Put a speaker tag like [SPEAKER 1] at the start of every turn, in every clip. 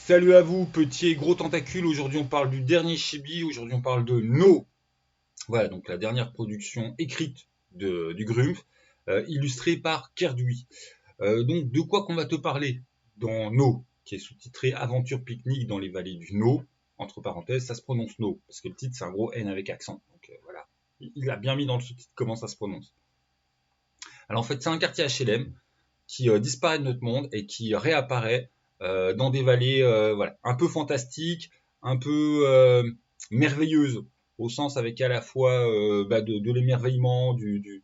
[SPEAKER 1] Salut à vous, petits et gros tentacules. Aujourd'hui, on parle du dernier chibi. Aujourd'hui, on parle de No. Voilà, donc la dernière production écrite du Grumpf, illustrée par Kerdui. Donc, de quoi qu'on va te parler dans No, qui est sous-titré Aventure pique-nique dans les vallées du No. Entre parenthèses, ça se prononce No, parce que le titre, c'est un gros N avec accent. Donc, voilà. Il a bien mis dans le sous-titre comment ça se prononce. Alors, en fait, c'est un quartier HLM qui disparaît de notre monde et qui réapparaît dans des vallées voilà, un peu fantastiques, un peu merveilleuses, au sens avec à la fois de l'émerveillement, du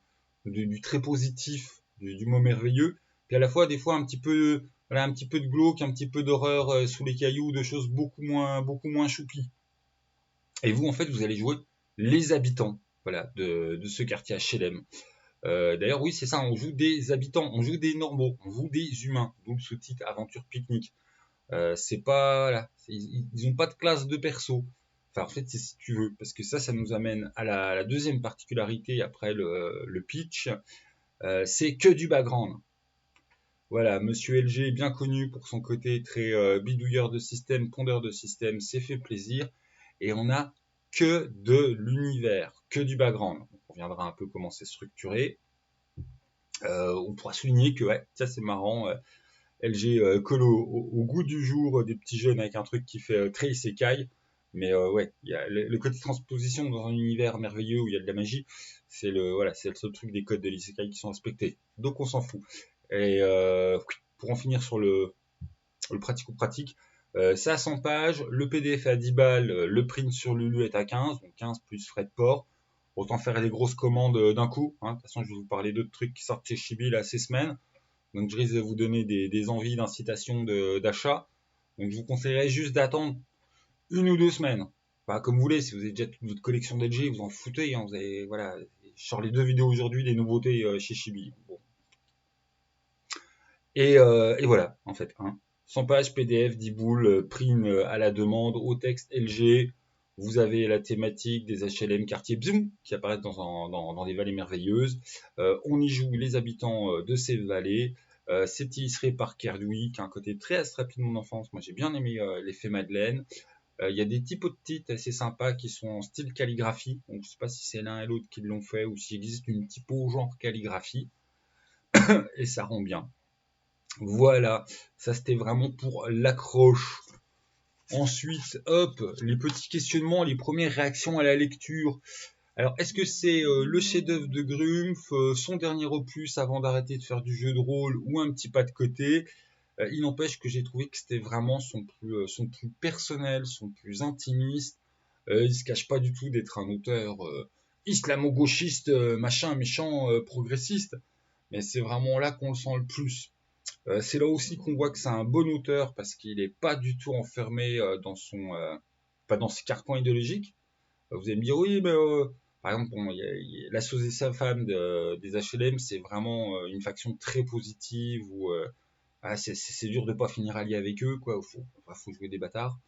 [SPEAKER 1] très positif du mot merveilleux, puis à la fois des fois un petit peu voilà, un petit peu de glauque, un petit peu d'horreur sous les cailloux, de choses beaucoup moins choupies. Et vous, en fait, vous allez jouer les habitants voilà, de ce quartier HLM. D'ailleurs, oui, c'est ça, on joue des habitants, on joue des normaux, on joue des humains, d'où le sous-titre Aventure Pique-nique. C'est pas, voilà, ils ont pas de classe de perso. Enfin, en fait, c'est si tu veux, parce que ça nous amène à la deuxième particularité après le pitch, c'est que du background. Voilà, Monsieur LG est bien connu pour son côté très bidouilleur de système, pondeur de système, c'est fait plaisir, et on a que de l'univers, que du background. On reviendra un peu comment c'est structuré. On pourra souligner que ouais, ça c'est marrant. LG colle au goût du jour des petits jeunes avec un truc qui fait très isekai. Mais ouais, il y a le côté transposition dans un univers merveilleux où il y a de la magie. C'est le seul truc des codes de l'isekai qui sont respectés. Donc on s'en fout. Et pour en finir sur le pratico-pratique, c'est à 100 pages, le PDF est à 10 balles, le print sur Lulu est à 15, donc 15 plus frais de port. Autant faire les grosses commandes d'un coup. Hein. De toute façon, je vais vous parler d'autres trucs qui sortent chez Chibi là ces semaines. Donc je risque de vous donner des envies d'incitation d'achat. Donc je vous conseillerais juste d'attendre 1 ou 2 semaines. Enfin, comme vous voulez, si vous avez déjà toute votre collection d'LG, vous en foutez. Hein, vous avez, voilà, je sors les 2 vidéos aujourd'hui des nouveautés chez Chibi. Bon. Et voilà, en fait. Hein. 100 pages PDF, 10 boules, print à la demande, au texte LG. Vous avez la thématique des HLM quartier Bzoum qui apparaissent dans des vallées merveilleuses. On y joue les habitants de ces vallées. C'est illustré par Kerdui, qui a un côté très rapide de mon enfance. Moi, j'ai bien aimé l'effet Madeleine. Il y a des typos de titres assez sympas qui sont en style calligraphie. Donc, je ne sais pas si c'est l'un et l'autre qui l'ont fait ou s'il existe une typo genre calligraphie. Et ça rend bien. Voilà, ça c'était vraiment pour l'accroche. Ensuite, hop, les petits questionnements, les premières réactions à la lecture. Alors, est-ce que c'est le chef-d'œuvre de Grumpf, son dernier opus avant d'arrêter de faire du jeu de rôle ou un petit pas de côté? Il n'empêche que j'ai trouvé que c'était vraiment son plus personnel, son plus intimiste. Il se cache pas du tout d'être un auteur islamo-gauchiste, machin, méchant, progressiste. Mais c'est vraiment là qu'on le sent le plus. C'est là aussi qu'on voit que c'est un bon auteur parce qu'il n'est pas du tout enfermé pas dans ses carcans idéologiques. Vous allez me dire oui, mais par exemple, bon, la Sauce et sa femme des HLM, c'est vraiment une faction très positive où c'est dur de pas finir allié avec eux, quoi. Faut jouer des bâtards.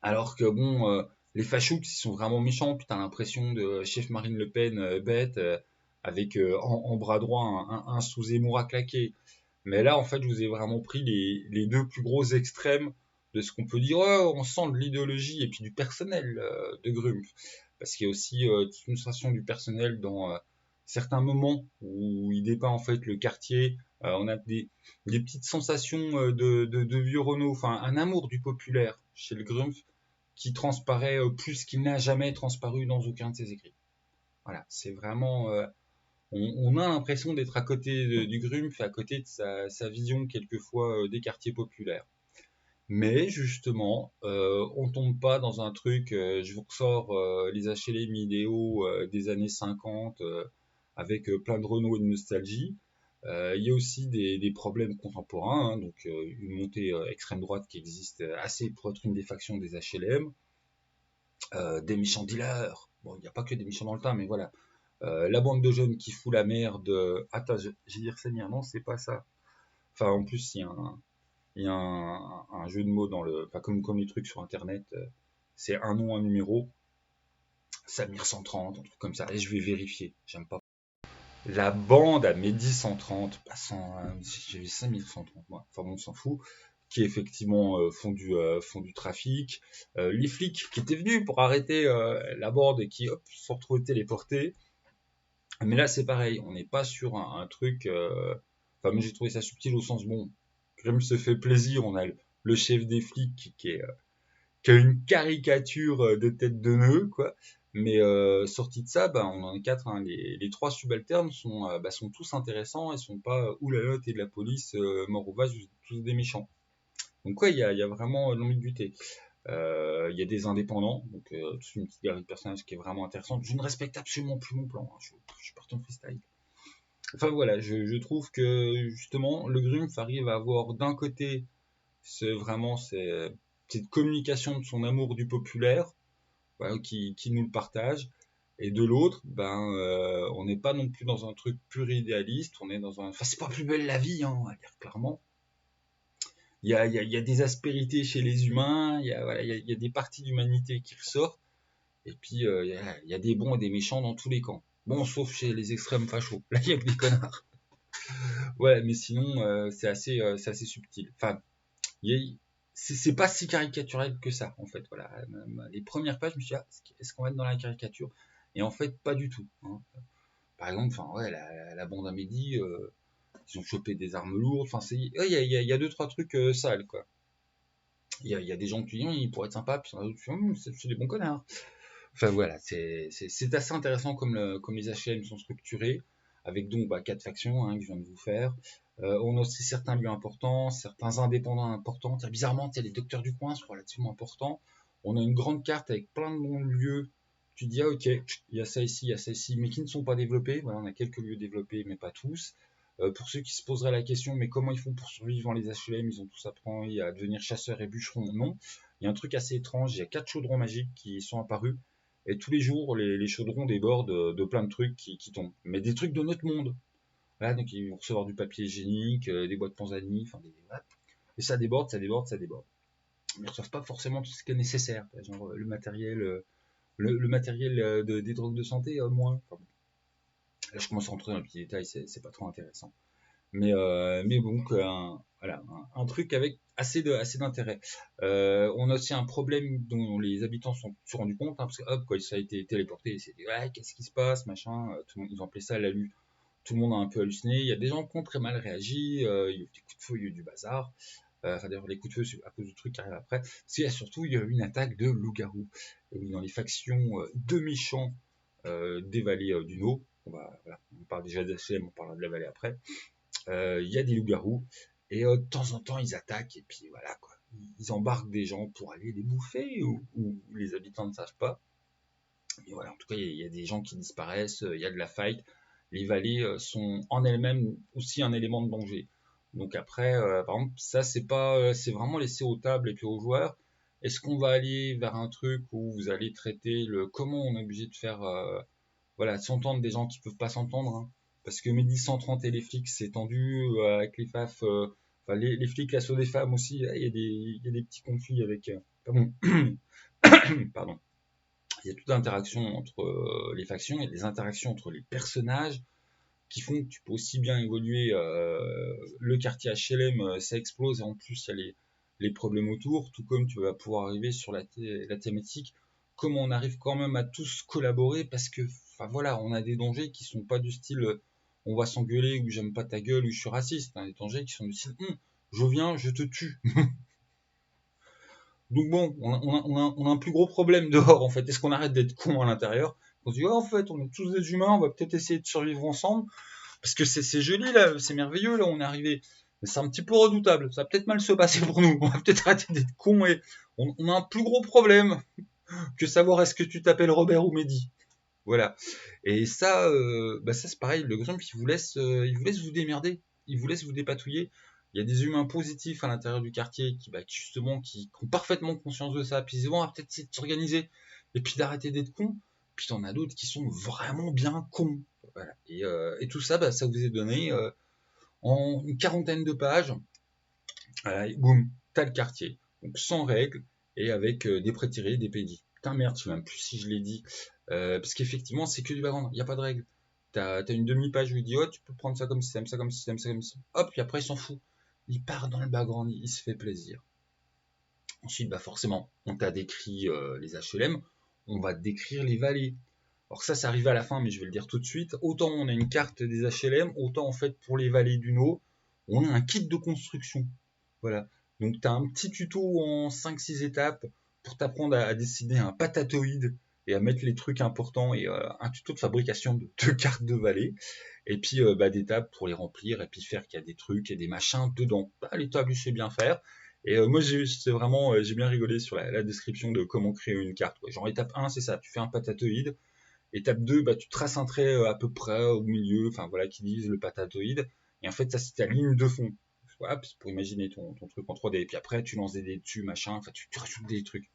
[SPEAKER 1] Alors que bon, les fachos qui sont vraiment méchants, puis t'as l'impression de chef Marine Le Pen bête avec en bras droit un sous-Zemmour à claquer. Mais là, en fait, je vous ai vraiment pris les deux plus gros extrêmes de ce qu'on peut dire. Oh, on sent de l'idéologie et puis du personnel de Grumpf. Parce qu'il y a aussi toute une sensation du personnel dans certains moments où il dépeint en fait le quartier. On a des petites sensations de vieux Renault, enfin un amour du populaire chez le Grumpf qui transparaît plus qu'il n'a jamais transparu dans aucun de ses écrits. Voilà, c'est vraiment on a l'impression d'être à côté du Grumpf, à côté de sa vision quelquefois des quartiers populaires. Mais justement, on tombe pas dans un truc, je vous ressors les HLM idéaux des années 50 avec plein de Renault et de nostalgie. Il y a aussi des problèmes contemporains, hein, donc une montée extrême droite qui existe assez pour être une des factions des HLM, des méchants dealers. Bon, il n'y a pas que des méchants dans le tas, mais voilà. La bande de jeunes qui fout la merde. Attends, j'ai dit Renseigner, non, c'est pas ça. Enfin, en plus, il y a un jeu de mots dans le. Enfin, comme les trucs sur internet, c'est un nom, un numéro. Samir 130, un truc comme ça. Et je vais vérifier. J'aime pas. La bande à Mehdi 130, passant. J'avais 5130, moi. Enfin bon, on s'en fout. qui effectivement font du trafic, les flics qui étaient venus pour arrêter la bande et qui hop, se sont retrouvés téléportés. Mais là c'est pareil, on n'est pas sur un truc. Enfin, moi j'ai trouvé ça subtil au sens bon, Grimm se fait plaisir, on a le chef des flics qui a une caricature de tête de nœud, quoi. Mais sorti de ça, bah, on en est quatre. Hein. Les trois subalternes sont tous intéressants et sont pas oulala, t'es de la police, mort au vache, vous êtes tous des méchants. Donc ouais, il y a vraiment de l'ambiguïté. Il y a des indépendants, donc toute une petite galerie de personnages qui est vraiment intéressante. Je ne respecte absolument plus mon plan, hein. Je parti en freestyle. Enfin voilà, je trouve que justement le Grumpf arrive à avoir d'un côté vraiment cette communication de son amour du populaire, voilà, qui nous le partage, et de l'autre, on n'est pas non plus dans un truc pur idéaliste, on est dans un... Enfin, c'est pas plus belle la vie, hein, on va dire clairement. Il y a des aspérités chez les humains, il y a des parties d'humanité qui ressortent, et puis il y a des bons et des méchants dans tous les camps. Bon, sauf chez les extrêmes fachos. Là, il y a que des connards. Ouais, mais sinon, c'est assez subtil. Enfin, c'est pas si caricatural que ça, en fait. Voilà. Les premières pages, je me suis dit, est-ce qu'on va être dans la caricature? Et en fait, pas du tout. Hein. Par exemple, enfin, ouais, la bande à Mehdi, ils ont chopé des armes lourdes. Enfin, il y a deux, trois trucs sales, quoi. Il y a des gens qui disent, ils pourraient être sympas, puis il y en a d'autres qui disent, c'est des bons connards. Enfin, voilà, c'est assez intéressant comme les HLM sont structurés, avec donc quatre factions hein, que je viens de vous faire. On a aussi certains lieux importants, certains indépendants importants. Bizarrement, les docteurs du coin sont relativement importants. On a une grande carte avec plein de bons lieux. Tu dis, ah ok, il y a ça ici, mais qui ne sont pas développés. Voilà, on a quelques lieux développés, mais pas tous. Pour ceux qui se poseraient la question, mais comment ils font pour survivre dans les HLM? Ils ont tous appris à devenir chasseurs et bûcherons? Non. Il y a un truc assez étrange, il y a 4 chaudrons magiques qui sont apparus. Et tous les jours, les chaudrons débordent de plein de trucs qui tombent. Mais des trucs de notre monde. Voilà, donc ils vont recevoir du papier hygiénique, des boîtes Panzani, enfin voilà. Et ça déborde, ça déborde, ça déborde. Mais ils ne reçoivent pas forcément tout ce qui est nécessaire. Genre le matériel, le matériel des drogues de santé, moins. Enfin, bon. Là, je commence à rentrer dans les petits détails, c'est pas trop intéressant. Mais bon, voilà, un truc avec assez d'intérêt. On a aussi un problème dont les habitants se sont rendus compte, hein, parce que hop, quand ça a été téléporté, ils s'est dit ouais, qu'est-ce qui se passe, machin. Tout le monde, ils ont appelé ça la lutte. Tout le monde a un peu halluciné. Il y a des gens qui ont très mal réagi. Il y a eu des coups de feu, il y a eu du bazar. Enfin, d'ailleurs, les coups de feu, c'est à cause du truc qui arrive après. Parce surtout, il y a eu une attaque de loups-garous. Et oui, dans les factions de méchants des vallées du Nô, voilà, on parle déjà d'HM, on parlera de la vallée après. Il y a des loups-garous et de temps en temps ils attaquent et puis voilà quoi. Ils embarquent des gens pour aller les bouffer ou les habitants ne savent pas. Mais voilà, en tout cas il y a des gens qui disparaissent, il y a de la fight. Les vallées sont en elles-mêmes aussi un élément de danger. Donc après, par exemple, ça c'est vraiment laissé aux tables et puis aux joueurs. Est-ce qu'on va aller vers un truc où vous allez traiter le comment on est obligé de faire voilà, s'entendre des gens qui peuvent pas s'entendre, hein. Parce que Mehdi 130 et les flics, c'est tendu, avec les FAF, enfin, les flics, l'assaut des femmes aussi, il y a des petits conflits avec, pardon, pardon. Il y a toute l'interaction entre les factions et des interactions entre les personnages qui font que tu peux aussi bien évoluer le quartier HLM, ça explose et en plus il y a les problèmes autour, tout comme tu vas pouvoir arriver sur la thématique, comment on arrive quand même à tous collaborer parce que, enfin voilà, on a des dangers qui sont pas du style on va s'engueuler ou j'aime pas ta gueule ou je suis raciste, hein, des dangers qui sont du style je viens, je te tue. Donc bon, on a un plus gros problème dehors en fait. Est-ce qu'on arrête d'être con à l'intérieur? On se dit, oh, en fait, on est tous des humains, on va peut-être essayer de survivre ensemble. Parce que c'est joli là, c'est merveilleux là, on est arrivé. Mais c'est un petit peu redoutable. Ça va peut-être mal se passer pour nous. On va peut-être arrêter d'être cons et on a un plus gros problème que savoir est-ce que tu t'appelles Robert ou Mehdi. Voilà. Et ça, ça c'est pareil. Le grand il vous laisse vous démerder. Il vous laisse vous dépatouiller. Il y a des humains positifs à l'intérieur du quartier qui ont parfaitement conscience de ça. Puis ils disent bon, on va peut-être essayer de s'organiser et puis d'arrêter d'être cons. Puis t'en as d'autres qui sont vraiment bien cons. Voilà. Et tout ça, ça vous est donné en une quarantaine de pages. Voilà, et boum, t'as le quartier. Donc sans règles et avec des prétirés, des pédis. Putain merde, je sais même plus si je l'ai dit. Parce qu'effectivement, c'est que du background, il n'y a pas de règles. T'as une demi-page où il dit oh tu peux prendre ça comme système, ça comme système, ça comme système. Hop, puis après il s'en fout. il part dans le background, il se fait plaisir. Ensuite, bah forcément, on t'a décrit les HLM, on va te décrire les vallées. Alors ça arrive à la fin, mais je vais le dire tout de suite. Autant on a une carte des HLM, autant en fait pour les vallées du Nord, on a un kit de construction. Voilà. Donc tu as un petit tuto en 5-6 étapes pour t'apprendre à dessiner un patatoïde et à mettre les trucs importants et un tuto de fabrication de cartes de vallée. Et puis d'étapes pour les remplir et puis faire qu'il y a des trucs et des machins dedans. Bah, les tables, je sais bien faire. Et moi, j'ai bien rigolé sur la description de comment créer une carte. Ouais. Genre, étape 1, c'est ça, tu fais un patatoïde. Étape 2, bah, tu traces un trait à peu près au milieu, enfin voilà, qui divise le patatoïde. Et en fait, ça, c'est ta ligne de fond. Voilà, pour imaginer ton truc en 3D. Et puis après, tu lances des dés dessus, machin, enfin, tu rajoutes des trucs.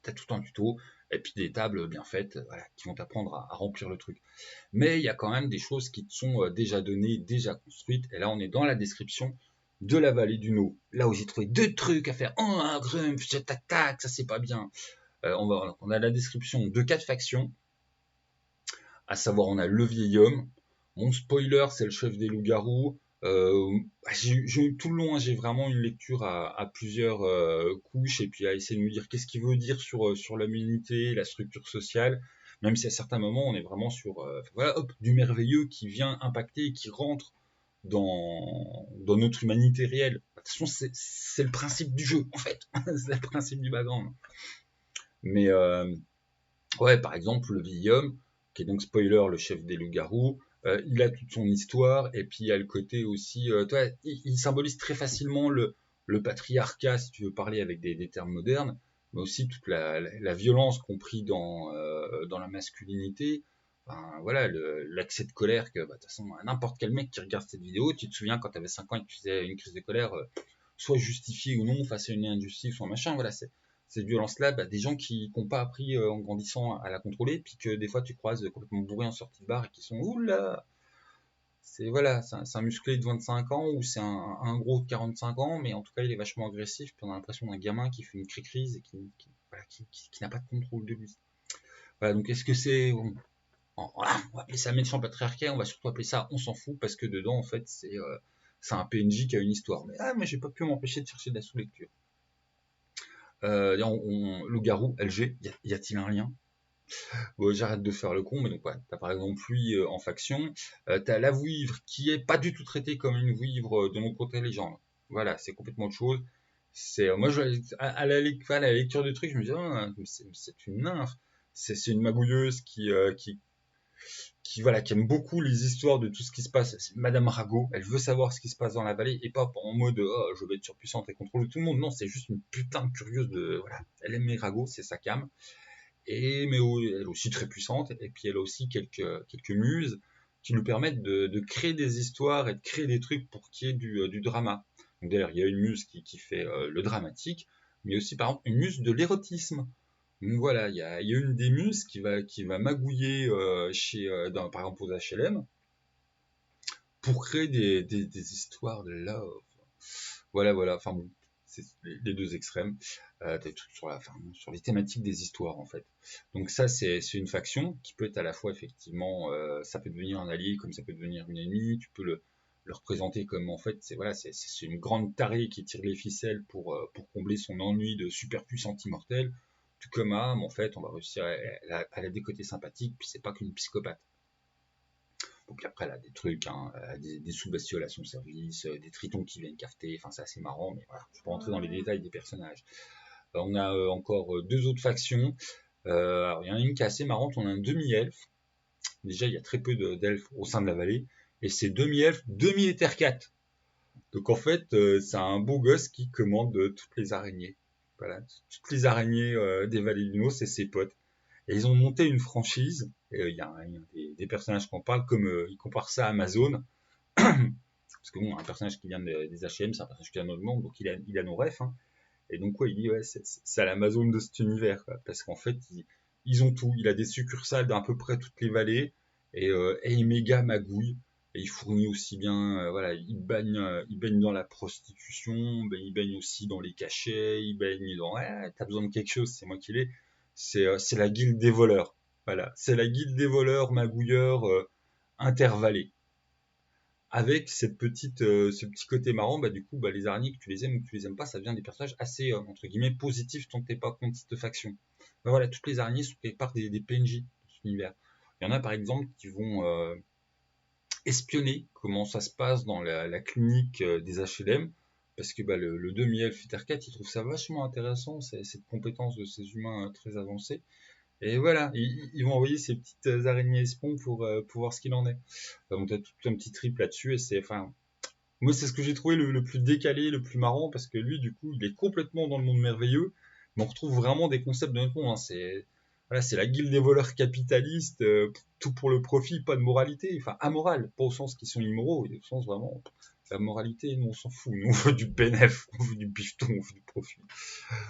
[SPEAKER 1] Tu as tout un tuto, et puis des tables bien faites, voilà, qui vont t'apprendre à remplir le truc. Mais il y a quand même des choses qui te sont déjà données, déjà construites. Et là, on est dans la description de la vallée du Nô. Là où j'ai trouvé 2 trucs à faire. Oh, un grumpf, je t'attaque, ça c'est pas bien. On a la description de 4 factions. À savoir, on a le vieil homme. Mon spoiler, c'est le chef des loups-garous. Tout le long, j'ai vraiment une lecture à plusieurs couches et puis à essayer de me dire qu'est-ce qu'il veut dire sur l'humanité, la structure sociale, même si à certains moments on est vraiment sur voilà, hop, du merveilleux qui vient impacter et qui rentre dans notre humanité réelle. De toute façon, c'est le principe du jeu en fait, c'est le principe du background. Mais ouais, par exemple, le vieil homme, qui est donc spoiler, le chef des loups-garous, il a toute son histoire, et puis il y a le côté aussi, toi, il symbolise très facilement le patriarcat, si tu veux parler avec des termes modernes, mais aussi toute la violence compris dans la masculinité. Enfin, voilà, l'accès de colère que, bah, de toute façon, n'importe quel mec qui regarde cette vidéo, tu te souviens quand tu avais 5 ans et que tu faisais une crise de colère, soit justifiée ou non face à une injustice ou un machin, voilà, cette violence-là, bah, des gens qui n'ont pas appris en grandissant à la contrôler, puis que des fois tu croises complètement bourrés en sortie de bar et qui sont oula, c'est voilà, c'est un musclé de 25 ans ou c'est un gros de 45 ans, mais en tout cas il est vachement agressif, puis on a l'impression d'un gamin qui fait une crise et voilà, qui n'a pas de contrôle de lui. Voilà, donc est-ce que c'est voilà, on va appeler ça méchant patriarcat, on va surtout appeler ça on s'en fout parce que dedans en fait c'est un PNJ qui a une histoire. Mais j'ai pas pu m'empêcher de chercher de la sous-lecture. Le garou, LG, y a-t-il un lien? Bon, j'arrête de faire le con, mais donc ouais, t'as par exemple lui en faction, t'as la vouivre qui est pas du tout traitée comme une vouivre de mon côté légende. Voilà, c'est complètement autre chose. Moi, à la lecture du truc, je me dis, oh, c'est une nymphe, c'est une magouilleuse voilà, qui aime beaucoup les histoires de tout ce qui se passe. C'est Madame Rago, elle veut savoir ce qui se passe dans la vallée et pas en mode oh, je vais être surpuissante et contrôler tout le monde. Non, c'est juste une putain de curieuse de voilà. Elle aime les ragots, c'est sa cam. Mais elle est aussi très puissante et puis elle a aussi quelques muses qui lui permettent de créer des histoires et de créer des trucs pour qu'il y ait du drama. Donc d'ailleurs, il y a une muse qui fait le dramatique, mais aussi par exemple une muse de l'érotisme. Donc voilà, il y a une des muses qui va magouiller par exemple aux HLM pour créer des histoires de love. Voilà. Enfin bon, c'est les 2 extrêmes. Des trucs sur les thématiques des histoires en fait. Donc ça c'est une faction qui peut être à la fois effectivement, ça peut devenir un allié comme ça peut devenir une ennemie. Tu peux le représenter comme en fait c'est une grande tarée qui tire les ficelles pour combler son ennui de super puissant immortel. Tout comme âme en fait on va réussir à la décoter sympathique puis c'est pas qu'une psychopathe. Donc après, elle a des trucs, hein, des sous-bestioles à son service, des tritons qui viennent cafeter, enfin c'est assez marrant, mais voilà, je peux rentrer dans les détails des personnages. On a encore 2 autres factions. Alors il y en a une qui est assez marrante, on a un demi-elfe. Déjà, il y a très peu d'elfes au sein de la vallée, et c'est demi-elfe, demi-éthercat. Donc en fait, c'est un beau gosse qui commande toutes les araignées. Voilà, toutes les araignées des vallées du Nord, c'est ses potes. Et ils ont monté une franchise. Et il y a des personnages qui en parlent, comme ils comparent ça à Amazon. Parce que bon, un personnage qui vient des H&M, c'est un personnage qui vient de notre monde, donc il a nos refs. Hein. Et donc, ouais, il dit, ouais, c'est l'Amazon de cet univers. Quoi, parce qu'en fait, ils ont tout. Il a des succursales d'à peu près toutes les vallées. Et il méga magouille. Et il fournit aussi bien, voilà, il baigne dans la prostitution, ben, il baigne aussi dans les cachets, il baigne dans, ouais, t'as besoin de quelque chose, c'est moi qui l'ai. C'est la guilde des voleurs. Voilà, c'est la guilde des voleurs, magouilleurs, intervallés. avec ce petit côté marrant, bah du coup, bah les araignées, que tu les aimes ou que tu les aimes pas, ça devient des personnages assez entre guillemets positifs tant que t'es pas contre cette faction. Bah voilà, toutes les araignées sont quelque part des PNJ dans cet univers. Il y en a par exemple qui vont espionner comment ça se passe dans la clinique des HLM, parce que bah, le demi-elfe Ethercat, il trouve ça vachement intéressant, cette compétence de ces humains très avancés. Et voilà, ils vont envoyer ces petites araignées espions pour voir ce qu'il en est. Donc t'as tout un petit trip là-dessus, et enfin, moi c'est ce que j'ai trouvé le plus décalé, le plus marrant, parce que lui, du coup, il est complètement dans le monde merveilleux, mais on retrouve vraiment des concepts de notre monde, hein. Voilà, c'est la guilde des voleurs capitalistes, tout pour le profit, pas de moralité, enfin amoral, pas au sens qu'ils sont immoraux, au sens vraiment, la moralité, nous on s'en fout, nous on veut du bénéf, on veut du bifton, on veut du profit.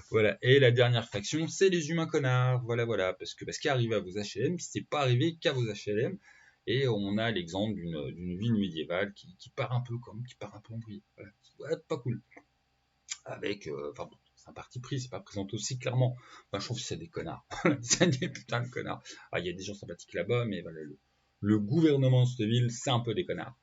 [SPEAKER 1] Voilà. Et la dernière faction, c'est les humains connards. Voilà, voilà. Parce que ce qui est arrivé à vos HLM, c'est pas arrivé qu'à vos HLM. Et on a l'exemple d'une ville médiévale qui part un peu qui part un peu en vrille. Voilà. Ouais, pas cool. Avec, enfin bon, c'est un parti pris, c'est pas présenté aussi clairement. Enfin, je trouve que c'est des connards. C'est des putains de connards. Ah, il y a des gens sympathiques là-bas, mais voilà, le gouvernement de cette ville, c'est un peu des connards.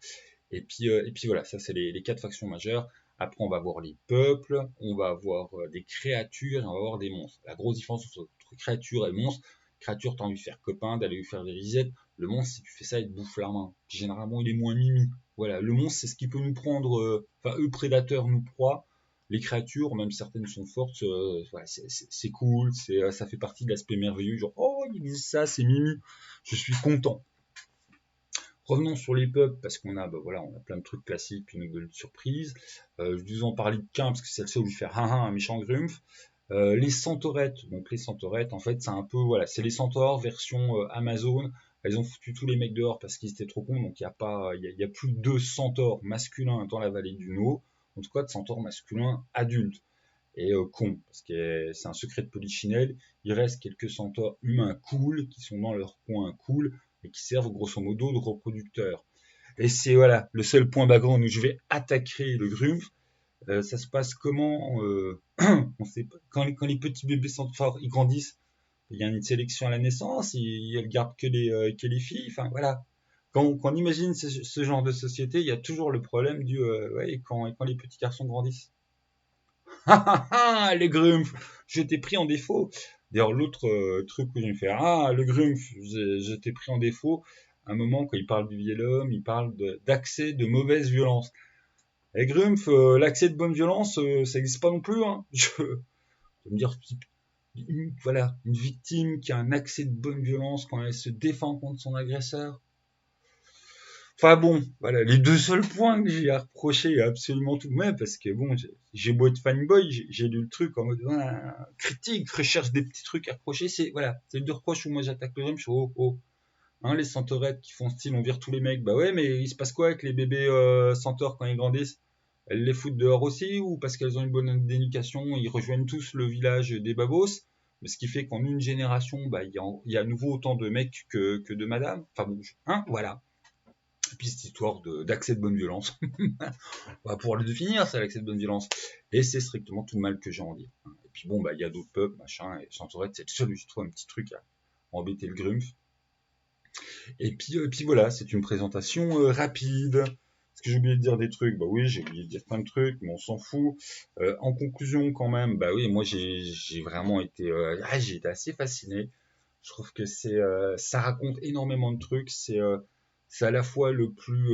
[SPEAKER 1] Et puis voilà, ça c'est les quatre factions majeures. Après, on va voir les peuples, on va avoir des créatures et on va avoir des monstres. La grosse différence entre créatures et monstres, créature, t'as envie de faire copain, d'aller lui faire des risettes. Le monstre, si tu fais ça, il te bouffe la main. Puis généralement, il est moins mimi. Voilà, le monstre, c'est ce qui peut nous prendre, enfin, eux, prédateurs, nous proies. Les créatures, même certaines sont fortes, voilà, c'est cool, ça fait partie de l'aspect merveilleux. Genre, oh, ils disent ça, c'est mimi. Je suis content. Revenons sur les pubs parce bah voilà, on a plein de trucs classiques, une nouvelle surprise. Je vous en parlais qu'un parce que c'est le seul où je fais un méchant grumph. Les centaurettes, donc les centaurettes, en fait, c'est un peu voilà, c'est les centaures version Amazon. Elles ont foutu tous les mecs dehors parce qu'ils étaient trop cons, donc il y a plus de centaures masculins dans la vallée du No, en tout cas de centaures masculins adultes et cons, parce que c'est un secret de polichinelle. Il reste quelques centaures humains cool qui sont dans leur coin cool et qui servent grosso modo de reproducteurs. Et c'est voilà le seul point background où je vais attaquer le Grumpf. Ça se passe comment on sait pas. Quand les petits bébés centaures ils grandissent, il y a une sélection à la naissance, ils gardent que les filles. Enfin voilà. Quand on imagine ce genre de société, il y a toujours le problème du ouais, quand les petits garçons grandissent. Ah ah ah, le Grumpf, je t'ai pris en défaut. D'ailleurs, l'autre truc que je me fais, ah, le Grumpf, je t'ai pris en défaut. À un moment, quand il parle du vieil homme, il parle d'accès de mauvaise violence. Et Grumpf, l'accès de bonne violence, ça n'existe pas non plus. Hein. Je veux me dire, voilà, une victime qui a un accès de bonne violence quand elle se défend contre son agresseur. Enfin bon, voilà, les deux seuls points que j'ai à reprocher à absolument tout, mais parce que bon, j'ai beau être fanboy, j'ai lu le truc en mode critique, recherche des petits trucs à reprocher, c'est voilà, c'est le deux reproches où moi j'attaque le game, je suis oh, hein, les centaurettes qui font style on vire tous les mecs, bah ouais, mais il se passe quoi avec les bébés centaures quand ils grandissent? Elles les foutent dehors aussi ou parce qu'elles ont une bonne éducation, ils rejoignent tous le village des babos, mais ce qui fait qu'en une génération, bah il y a à nouveau autant de mecs que de madames, enfin bon, hein, voilà. Et puis cette histoire d'accès de bonne violence. On va pouvoir le définir, ça, l'accès de bonne violence. Et c'est strictement tout le mal que j'ai en dire. Et puis bon, bah il y a d'autres peuples, machin, et Chantorette, c'est le seul où je trouve un petit truc à embêter le Grumpf. Et puis voilà, c'est une présentation rapide. Est-ce que j'ai oublié de dire des trucs? Bah oui, j'ai oublié de dire plein de trucs, mais on s'en fout. En conclusion, quand même, bah oui, moi j'ai vraiment été, j'ai été assez fasciné. Je trouve que ça raconte énormément de trucs. C'est à la fois le plus,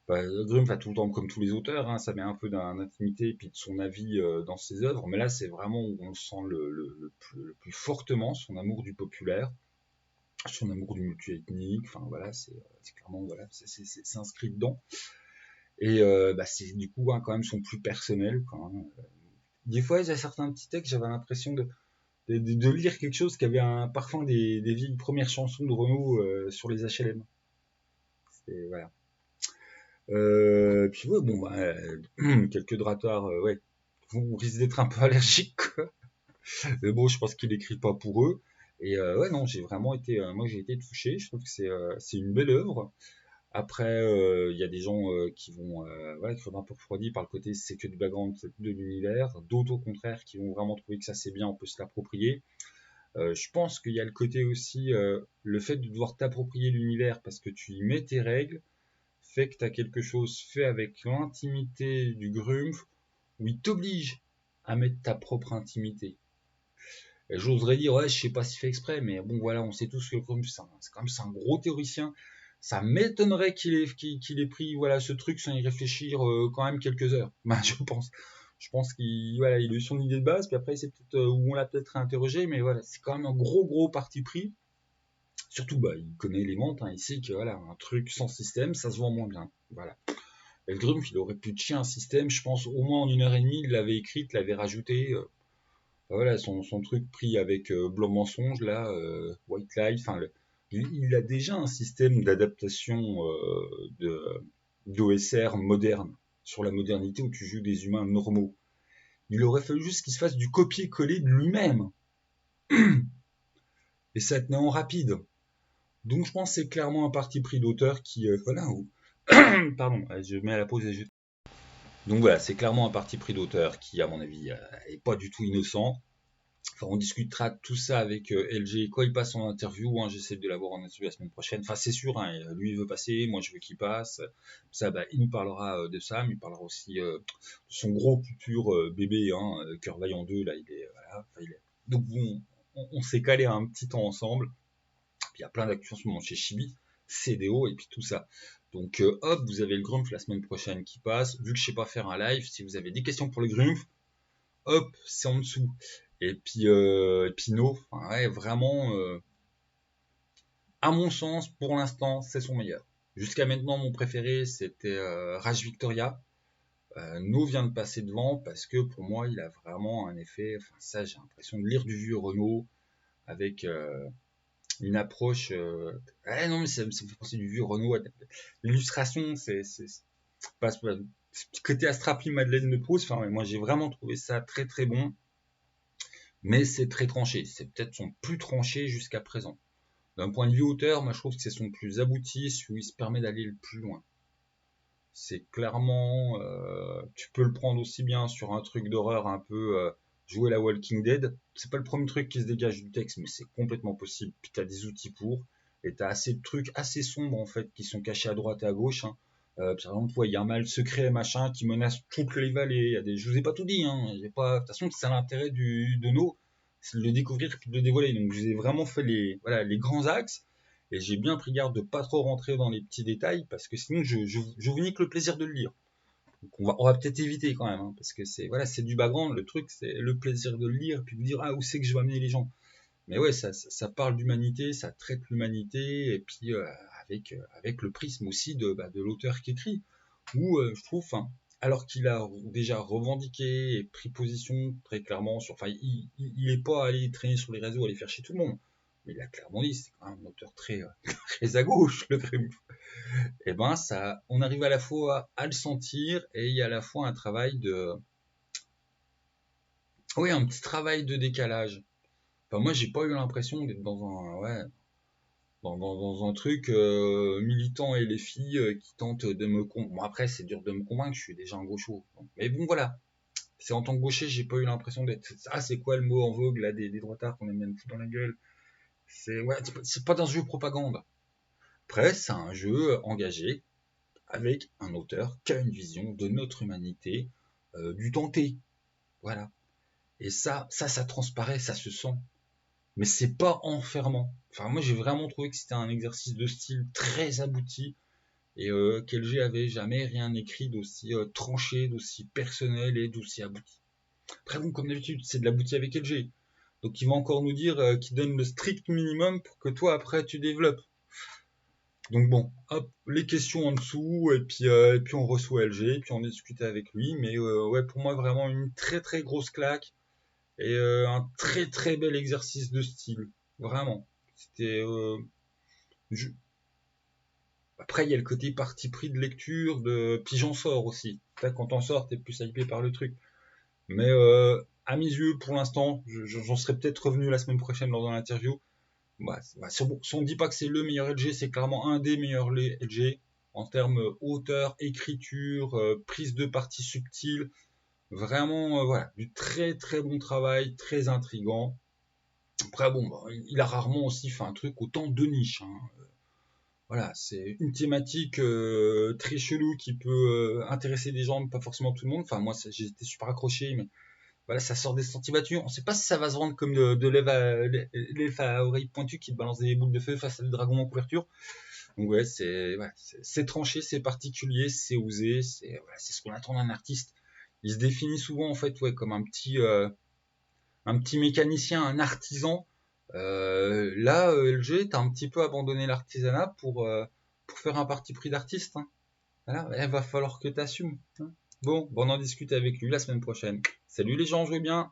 [SPEAKER 1] bah, Grimm va tout le temps, comme tous les auteurs, hein, ça met un peu d'intimité et puis de son avis dans ses œuvres, mais là c'est vraiment où on sent le plus fortement son amour du populaire, son amour du multi-ethnique, enfin voilà, c'est clairement voilà, c'est inscrit dedans. Et bah, c'est du coup hein, quand même son plus personnel. Quand même. Des fois, il y a certains petits textes, j'avais l'impression de lire quelque chose qui avait un parfum des vieilles premières chansons de Renaud sur les HLM. Voilà. Puis ouais, bon, bah, quelques dratoirs, ouais, vous risquez d'être un peu allergique, quoi. Mais bon, je pense qu'il écrit pas pour eux. Et ouais, non, j'ai vraiment été, moi j'ai été touché. Je trouve que c'est une belle œuvre. Après, il y a des gens qui vont, voilà, qui sont un peu refroidis par le côté c'est que du background de l'univers. D'autres au contraire qui vont vraiment trouver que ça c'est bien, on peut se l'approprier. Je pense qu'il y a le côté aussi, le fait de devoir t'approprier l'univers parce que tu y mets tes règles fait que tu as quelque chose fait avec l'intimité du Grumpf, où il t'oblige à mettre ta propre intimité. Et j'oserais dire, ouais, je sais pas s'il fait exprès, mais bon, voilà, on sait tous que le Grumpf, c'est un gros théoricien. Ça m'étonnerait qu'il ait pris voilà, ce truc sans y réfléchir quand même quelques heures. Ben, je pense. Je pense qu'il voilà, il a eu son idée de base, puis après, c'est peut-être où on l'a peut-être réinterrogé, mais voilà, c'est quand même un gros parti pris. Surtout, bah, il connaît les ventes, hein, il sait que voilà, un truc sans système, ça se vend moins bien. Voilà. Et le Grumpf, il aurait pu chier un système, je pense, au moins en 1 heure et demie, il l'avait écrit, il l'avait rajouté. Voilà, son truc pris avec Blanc Mensonge, là, White Light, enfin, il a déjà un système d'adaptation d'OSR moderne, sur la modernité où tu joues des humains normaux. Il aurait fallu juste qu'il se fasse du copier-coller de lui-même. Et ça tenait en rapide. Donc je pense que c'est clairement un parti pris d'auteur qui... voilà, pardon, je mets à la pause et je... Donc voilà, c'est clairement un parti pris d'auteur qui, à mon avis, est pas du tout innocent. Enfin, on discutera de tout ça avec LG quand il passe en interview. Hein, j'essaie de l'avoir en interview la semaine prochaine. Enfin, c'est sûr, hein, lui il veut passer, moi je veux qu'il passe. Ça, bah, il nous parlera de ça, mais il parlera aussi de son gros futur bébé, hein, Cœur Vaillant 2. Là, il est, voilà, enfin, Donc bon, on s'est calé un petit temps ensemble. Puis il y a plein d'actions en ce moment chez Chibi, CDO et puis tout ça. Donc hop, vous avez le Grumpf la semaine prochaine qui passe. Vu que je sais pas faire un live, si vous avez des questions pour le Grumpf, hop, c'est en dessous. Et puis no, enfin, ouais, vraiment, à mon sens, pour l'instant, c'est son meilleur. Jusqu'à maintenant, mon préféré, c'était Rage Victoria. No vient de passer devant parce que pour moi, il a vraiment un effet. Enfin, ça, j'ai l'impression de lire du vieux Renault avec une approche. Ouais, non, mais ça me fait penser du vieux Renault. L'illustration, c'est pas ce petit côté Astrapi Madeleine de Proust. Enfin, moi, j'ai vraiment trouvé ça très bon. Mais c'est très tranché. C'est peut-être son plus tranché jusqu'à présent. D'un point de vue auteur, moi je trouve que c'est son plus abouti, celui où il se permet d'aller le plus loin. C'est clairement, tu peux le prendre aussi bien sur un truc d'horreur un peu jouer la Walking Dead. C'est pas le premier truc qui se dégage du texte, mais c'est complètement possible. Puis t'as des outils pour, et t'as assez de trucs assez sombres en fait qui sont cachés à droite et à gauche. Hein. Par exemple, il y a un mal secret machin qui menace toutes les vallées. Je vous ai pas tout dit. Hein. De toute façon, c'est l'intérêt de No, c'est de le découvrir et de le dévoiler. Donc, je vous ai vraiment fait les grands axes. Et j'ai bien pris garde de pas trop rentrer dans les petits détails parce que sinon je vous nique le plaisir de le lire. Donc on va peut-être éviter quand même, hein, parce que c'est du background. Le truc, c'est le plaisir de le lire, puis vous dire où c'est que je vais amener les gens. Mais ouais, ça parle d'humanité, ça traite l'humanité, et puis avec le prisme aussi de l'auteur qui écrit. Où je trouve, alors qu'il a déjà revendiqué et pris position très clairement sur, il n'est pas allé traîner sur les réseaux, aller faire chier tout le monde. Mais il a clairement dit, c'est quand même un auteur très à gauche, le Grimm. Et ben, on arrive à la fois à le sentir et il y a à la fois un travail un petit travail de décalage. Enfin, moi, j'ai pas eu l'impression d'être dans un truc militant et les filles qui tentent de me convaincre. Bon, après, c'est dur de me convaincre, je suis déjà un gaucho. Mais bon, voilà. C'est en tant que gaucher, j'ai pas eu l'impression d'être. Ah, c'est quoi le mot en vogue là des droitards qu'on aime bien me foutre dans la gueule? C'est pas dans un jeu propagande. Après, c'est un jeu engagé avec un auteur qui a une vision de notre humanité, du temps T. Voilà. Et ça transparaît, ça se sent. Mais c'est pas enfermant. Enfin, moi, j'ai vraiment trouvé que c'était un exercice de style très abouti et qu'LG avait jamais rien écrit d'aussi tranché, d'aussi personnel et d'aussi abouti. Après, bon, comme d'habitude, c'est de l'abouti avec LG. Donc, il va encore nous dire qu'il donne le strict minimum pour que toi, après, tu développes. Donc bon, hop, les questions en dessous, et puis on reçoit LG, et puis on discute avec lui. Mais ouais, pour moi, vraiment une très grosse claque et un très bel exercice de style. Vraiment. C'était. Je- Après, il y a le côté parti pris de lecture, puis j'en sors aussi. Quand on sort, t'es plus hypé par le truc. Mais à mes yeux, pour l'instant, j'en serai peut-être revenu la semaine prochaine dans une interview. Si on ne dit pas que c'est le meilleur LG, c'est clairement un des meilleurs LG en termes hauteur, écriture, prise de parti subtile. Vraiment, voilà, du très bon travail, très intrigant. Après, bon, il a rarement aussi fait un truc autant de niche. Hein. Voilà, c'est une thématique très chelou qui peut intéresser des gens, mais pas forcément tout le monde. Enfin, moi, j'ai été super accroché, mais voilà, ça sort des sentiers battus. On sait pas si ça va se vendre comme de l'elfe à oreille pointue qui te balance des boules de feu face à des dragons en couverture. Donc ouais, c'est tranché, c'est particulier, c'est osé, c'est ce qu'on attend d'un artiste. Il se définit souvent en fait ouais comme un petit mécanicien, un artisan. Là, LG, t'as un petit peu abandonné l'artisanat pour faire un parti pris d'artiste. Hein. Voilà, il va falloir que t'assumes. Hein. Bon, on en discute avec lui la semaine prochaine. Salut les gens, jouez bien.